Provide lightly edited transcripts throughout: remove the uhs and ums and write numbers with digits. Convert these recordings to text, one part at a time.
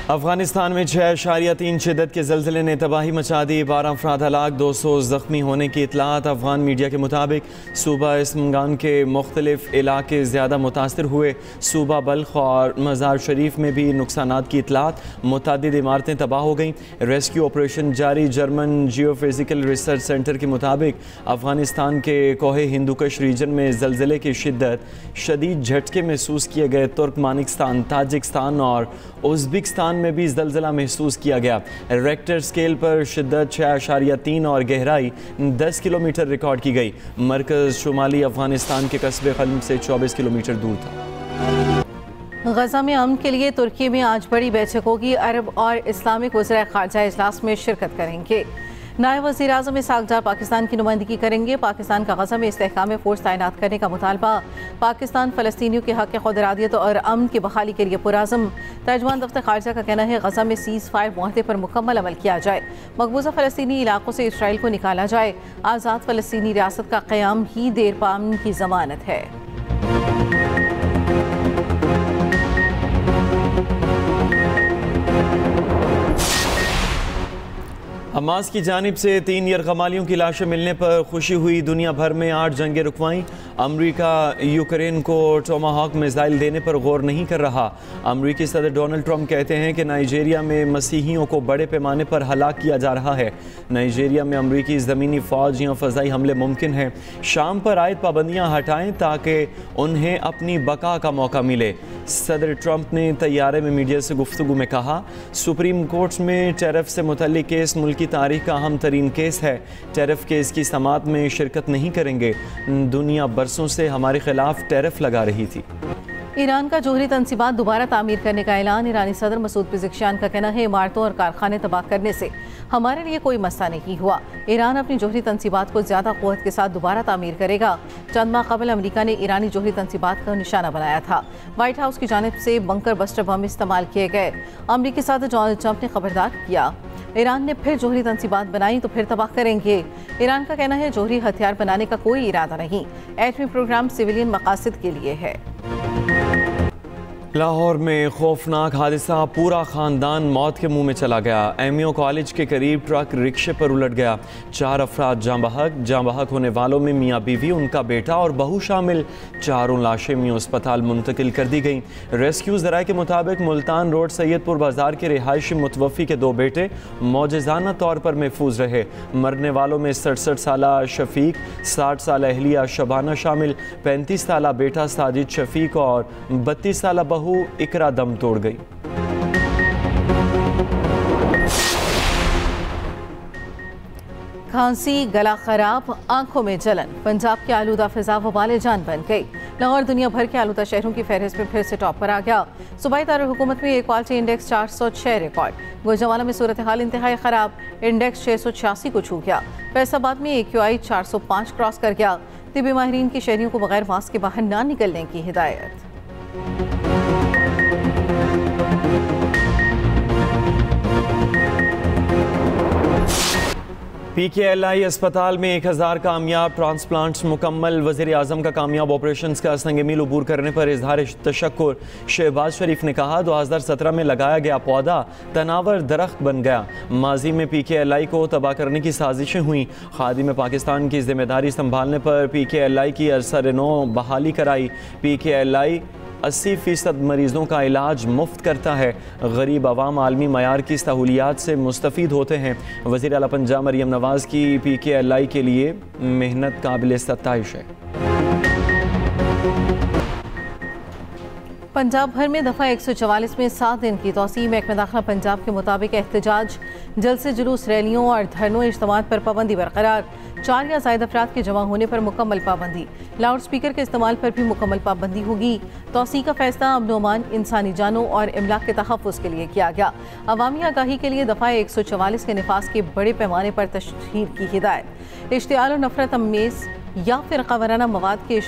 अफगानिस्तान में 6.3 शिद्दत के ज़लज़ले ने तबाही मचा दी। 12 अफराद हलाक, 200 ज़ख्मी होने की इतलात। अफगान मीडिया के मुताबिक सूबा इसमगान के मुख्तलिफ इलाके ज़्यादा मुतासर हुए। सूबा बल्ख और मज़ार शरीफ में भी नुकसानात की इतलात। मुतअद्दिद इमारतें तबाह हो गईं। रेस्क्यू ऑपरेशन जारी। जर्मन जियोफिज़िकल रिसर्च सेंटर के मुताबिक अफगानिस्तान के कोहे हिंदुकश रीजन में ज़लज़ले की शिद्दत शदीद झटके महसूस किए गए। तुर्कमानिस्तान, ताजिकिस्तान और उज़्बेकिस्तान में भी ज़लज़ला महसूस किया गया। रेक्टर स्केल पर शिद्दत 6.3 और गहराई 10 किलोमीटर रिकॉर्ड की गई। मरकज़ शुमाली अफगानिस्तान के कस्बे क़ल्म से 24 किलोमीटर दूर था। गजा में अमन के लिए तुर्की में आज बड़ी बैठक होगी। अरब और इस्लामिक वज़ीर ख़ारजा इजलास में शिरकत करेंगे। नायब वज़ीर आज़म इस्हाक़ पाकिस्तान की नुमाइंदगी करेंगे। पाकिस्तान का गजा में इस्तेहकाम फ़ोर्स तैनात करने का मुतालबा। पाकिस्तान फ़लस्तीनियों के हक़ खुद इरादियत और अमन की बहाली के लिए पुरअज़्म। तर्जुमान दफ्तर ख़ारजा का कहना है गजा में सीज़ फायर मुआहदे पर मुकम्मल अमल किया जाए। मकबूजा फ़लस्तीनी इलाकों से इसराइल को निकाला जाए। आज़ाद फ़लस्तीनी रियासत का क़याम ही देर पा अमन की ज़मानत है। हमास की जानिब से 3 यरगमालियों की लाशें मिलने पर खुशी हुई। दुनिया भर में 8 जंगें रुकवाईं। अमरीका यूक्रेन को टोमाहॉक मिसाइल देने पर गौर नहीं कर रहा। अमरीकी सदर डोनाल्ड ट्रंप कहते हैं कि नाइजीरिया में मसीहियों को बड़े पैमाने पर हलाक किया जा रहा है। नाइजीरिया में अमरीकी ज़मीनी फ़ौज या फ़ज़ाई हमले मुमकिन हैं। शाम पर आयद पाबंदियाँ हटाएँ ताकि उन्हें अपनी बका का मौका मिले। सदर ट्रंप ने तैयारे में मीडिया से गुफ्तगू में कहा, सुप्रीम कोर्ट में टैरिफ से मुतल्लिक केस मुल्क की तारीख का अहम तरीन केस है। टैरिफ केस की समाअत में शिरकत नहीं करेंगे। दुनिया बरसों से हमारे खिलाफ टैरिफ लगा रही थी। ईरान का जोहरी तनसीबात दोबारा तामीर करने का ऐलान। ईरानी सदर मसूद पिज़ेश्कियान का कहना है इमारतों और कारखाने तबाह करने से हमारे लिए कोई मसला नहीं हुआ। ईरान अपनी जोहरी तनसीबात को ज़्यादा क़ुव्वत के साथ दोबारा तामीर करेगा। चंद माह कबल अमरीका ने ईरानी जोहरी तनसीबात का निशाना बनाया था। वाइट हाउस की जानिब से बंकर बस्टर बम इस्तेमाल किए गए। अमरीकी सदर डोनाल्ड ट्रंप ने खबरदार किया, ईरान ने फिर जोहरी तनसीबात बनाई तो फिर तबाह करेंगे। ईरान का कहना है जोहरी हथियार बनाने का कोई इरादा नहीं। एटमी प्रोग्राम सिविलियन मकासद के लिए है। लाहौर में खौफनाक हादसा, पूरा ख़ानदान मौत के मुंह में चला गया। एमयू कॉलेज के करीब ट्रक रिक्शे पर उलट गया। 4 अफराद जाँ बहक होने वालों में मियाँ बीवी, उनका बेटा और बहू शामिल। 4 लाशें मियाँ अस्पताल मुंतकिल कर दी गईं। रेस्क्यू ज़राए के मुताबिक मुल्तान रोड सैयदपुर बाजार के रिहायशी मुतवफ़ी के 2 बेटे मौजज़ाना तौर पर महफूज रहे। मरने वालों में 67 साला शफीक, 60 साल अहलिया शबाना शामिल। 35 साला बेटा साजिद शफीक और 32 साला बहू इकरा दम तोड़ गई। खांसी, गला खराब, आंखों में जलन। पंजाब की आलूदा फिजा वबाल जान बन गई। लाहौर दुनिया भर के आलूदा शहरों की फहरिस्त में फिर से टॉप पर आ गया। सूबाई दारुल-हुकूमत में air quality index 406 record. Gujranwala में सूरत हाल इंतहाई खराब, इंडेक्स 686 को छू गया। फैसलाबाद में AQI 405 क्रॉस कर गया। तिब्बी माहिरीन की शहरियों को बगैर मास्क के बाहर ना निकलने की हिदायत। PKLI अस्पताल में 1000 कामयाब ट्रांसप्लांट्स मुकम्मल। वज़ीर आज़म का कामयाब ऑपरेशन का संग मील अबूर करने पर इजहार तशक्कुर। शहबाज शरीफ ने कहा 2017 में लगाया गया पौधा तनावर दरख्त बन गया। माजी में PKLI को तबाह करने की साजिशें हुई। खादिम पाकिस्तान की जिम्मेदारी संभालने पर PKLI की अरसर-ए-नौ बहाली कराई। PKLI 80% मरीजों का इलाज मुफ्त करता है। गरीब अवाम आलमी मयार की सहूलियात से मुस्तफ़ीद होते हैं। वज़ीर आला पंजाब मरियम नवाज़ की PKLI के लिए मेहनत काबिल सत्ताइश है। पंजाब भर में दफ़ा 144 में 7 दिन की तौसीम। महकमा दाखिला पंजाब के मुताबिक एहतजाज, जलसे जुलूस, रैलियों और धरनों इज्तिमात पर पाबंदी बरकरार। 4 या ज़ायद अफराद के जमा होने पर मुकम्मल पाबंदी। लाउड स्पीकर के इस्तेमाल पर भी मुकम्मल पाबंदी होगी। तौसी का फैसला अमन-ओ-अमान, इंसानी जानों और इमलाक के तहफ़्फ़ुज़ के लिए किया गया। अवामी आगाही के लिए दफ़ा 144 के निफाज के बड़े पैमाने पर तशहीर की हिदायत। इश्तियाल और नफरत अमेज़ या फ़िरक़ा वाराना मवाद के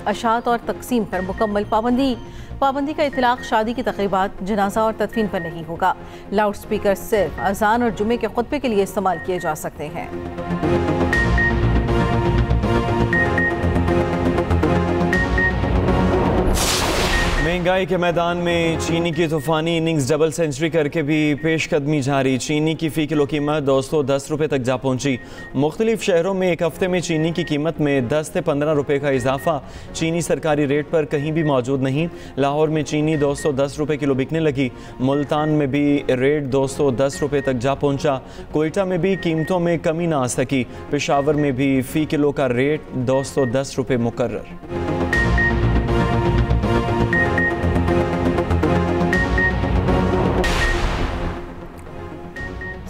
अशात और तकसीम पर मुकम्मल पाबंदी। पाबंदी का इतलाक़ शादी की तक़रीबात, जनाजा और तदफीन पर नहीं होगा। लाउड स्पीकर सिर्फ अज़ान और जुमे के खुतबे के लिए इस्तेमाल किए जा सकते हैं। महंगाई के मैदान में चीनी की तूफानी इनिंग्स डबल सेंचुरी करके भी पेशकदमी जारी। चीनी की फ़ी किलो कीमत 210 रुपये तक जा पहुंची। मुख्तलिफ शहरों में एक हफ्ते में चीनी की कीमत में 10 से 15 रुपये का इजाफा। चीनी सरकारी रेट पर कहीं भी मौजूद नहीं। लाहौर में चीनी 210 रुपये किलो बिकने लगी। मुल्तान में भी रेट 210 रुपये तक जा पहुंचा। कोयटा में भी कीमतों में कमी ना आ सकी। पेशावर में भी फ़ी किलो का रेट 210 रुपये मुकर्रर।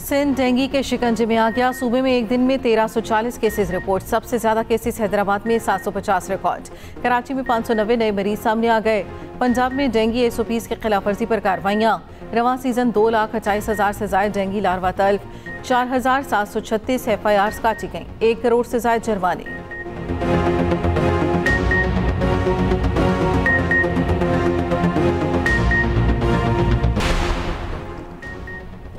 सिंध डेंगू के शिकंजे में आ गया। सूबे में एक दिन में 1340 केसेस रिपोर्ट। सबसे ज्यादा केसेस हैदराबाद में 750 रिकॉर्ड। कराची में 590 नए मरीज सामने आ गए। पंजाब में डेंगू SOPs की खिलाफ वर्जी पर कार्रवाइयाँ। रवां सीजन 2,28,000 से ज्यादा डेंगू लार्वा तल्फ। 4,736 FIRs काटी गईं। 1 करोड़ से ज्यादा जुर्माने।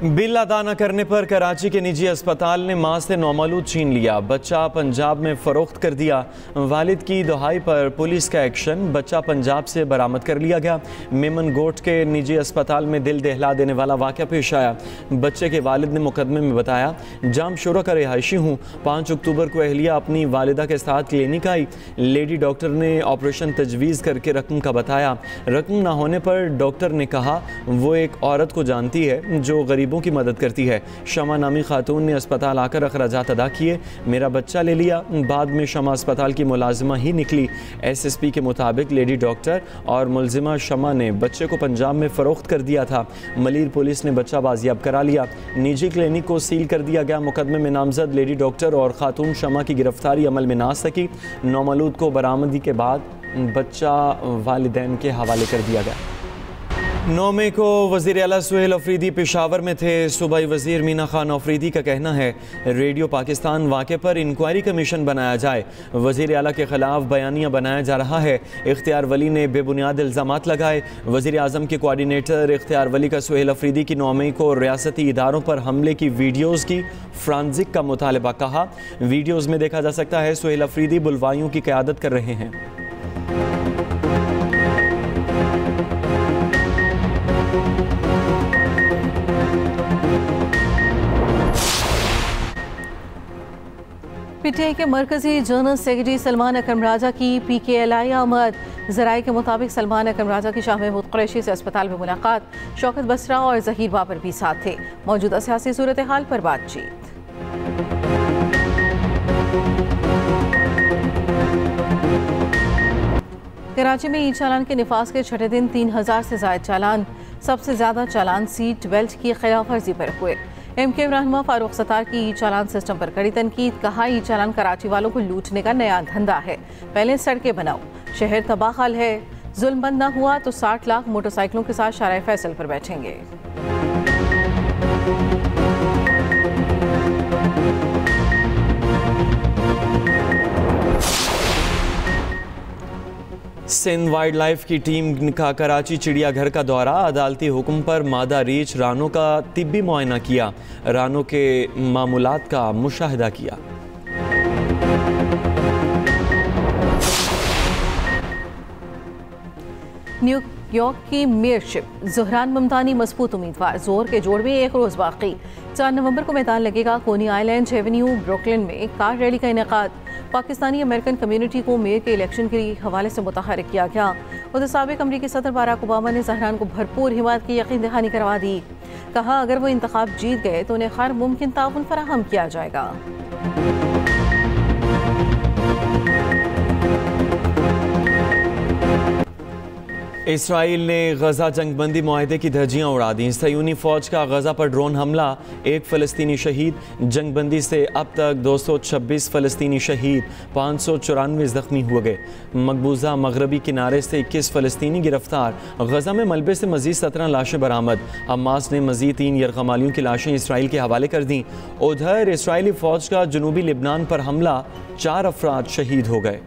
बिल अदा न करने पर कराची के निजी अस्पताल ने मां से नौमलूद छीन लिया। बच्चा पंजाब में फरोख्त कर दिया। वालिद की दुहाई पर पुलिस का एक्शन। बच्चा पंजाब से बरामद कर लिया गया। मेमन गोट के निजी अस्पताल में दिल दहला देने वाला वाक़या पेश आया। बच्चे के वालिद ने मुकदमे में बताया, जाम शोरा का रिहायशी हूँ। 5 अक्टूबर को अहलिया अपनी वालिदा के साथ क्लिनिक आई। लेडी डॉक्टर ने ऑपरेशन तजवीज़ करके रकम का बताया। रकम ना होने पर डॉक्टर ने कहा वो एक औरत को जानती है जो गरीब की मदद करती है। शमा नामी खातून ने अस्पताल आकर अखराजात अदा किए। मेरा बच्चा ले लिया। बाद में शमा अस्पताल की मुलाजिमा ही निकली। SSP के मुताबिक लेडी डॉक्टर और मुलजिमा शमा ने बच्चे को पंजाब में फरोख्त कर दिया था। मलीर पुलिस ने बच्चा बाजियाब करा लिया। निजी क्लिनिक को सील कर दिया गया। मुकदमे में नामजद लेडी डॉक्टर और खातून शमा की गिरफ्तारी अमल में ना आ सकी। नौमलूद को बरामदी के बाद बच्चा वालिदैन के हवाले कर दिया गया। 9 मई को वज़ीर आला सुहेल अफरीदी पेशावर में थे। सूबाई वज़ीर मीना खान अफरीदी का कहना है रेडियो पाकिस्तान वाक़े पर इंक्वायरी कमीशन बनाया जाए। वज़ीर आला के ख़िलाफ़ बयानिया बनाया जा रहा है। इख्तियार वली ने बेबुनियाद इल्ज़ामात लगाए। वज़ीर आज़म के कोऑर्डिनेटर इख्तियार वली का सुहेल अफरीदी की 9 मई को रियासती इदारों पर हमले की वीडियोज़ की फ्रांसिक का मुतालबा। कहा वीडियोज़ में देखा जा सकता है सुहेल अफरीदी बुलवाइयों की क़यादत कर रहे हैं। PTI के मरकजी जनरल सेक्रेटरी सलमान अकरम राजा की PKLI आमद। ज़राए के मुताबिक सलमान अकरम राजा की शाह महमूद कुरैशी से अस्पताल में मुलाकात। शौकत बसरा और ज़हीर बाबर भी साथ थे। मौजूदा सियासी सूरत हाल पर बातचीत। कराची में ई चालान के निफाज के छठे दिन 3000 से ज्यादा चालान। सबसे ज्यादा चालान सीट बेल्ट की खिलाफ वर्जी पर हुए। MK रहनुमा फारूक सत्तार की ई चालान सिस्टम पर कड़ी तनकीद। कहा ई चालान कराची वालों को लूटने का नया धंधा है। पहले सड़कें बनाओ, शहर तबाहल है। जुल्म बंद ना हुआ तो 60 लाख मोटरसाइकिलों के साथ शाराए फैसल पर बैठेंगे। सिंध वाइल्ड लाइफ की टीम का कराची चिड़ियाघर का दौरा। अदालती हुक्म पर मादा रीछ रानों का तिब्बी मुआयना किया। रानों के मामूलात का मुशाहिदा किया। न्यूयॉर्क की मेयरशिप ज़हरान ममतानी मजबूत उम्मीदवार। जोर के जोड़ में 1 रोज़ बाकी। 4 नवंबर को मैदान लगेगा। कोनी आइलैंड एवेन्यू ब्रुकलिन में कार रैली का इनेकाद। पाकिस्तानी अमेरिकन कम्युनिटी को मेयर के इलेक्शन के हवाले से मुतहरिक किया गया। उधर साबिक अमरीकी सदर बराक ओबामा ने ज़हरान को भरपूर हिमायत की यकीन दहानी करवा दी। कहा अगर वो इंतखाब जीत गए तो उन्हें हर मुमकिन ताउन फराहम किया जाएगा। इसराइल ने गजा जंगबंदी मुआहदे की धज्जियां उड़ा दी। सयूनी फौज का गजा पर ड्रोन हमला। 1 फ़लस्तीनी शहीद। जंगबंदी से अब तक 226 फ़लस्तीनी शहीद, 594 जख्मी हुए गए। मकबूजा मगरबी किनारे से 21 फ़लस्तीनी गिरफ्तार। गजा में मलबे से मजीद 17 लाशें बरामद। हमास ने मजीद 3 यरगमालियों की लाशें इसराइल के हवाले कर दी। उधर इसराइली फौज का जनूबी लिबनान पर हमला, 4 अफराद शहीद हो गए।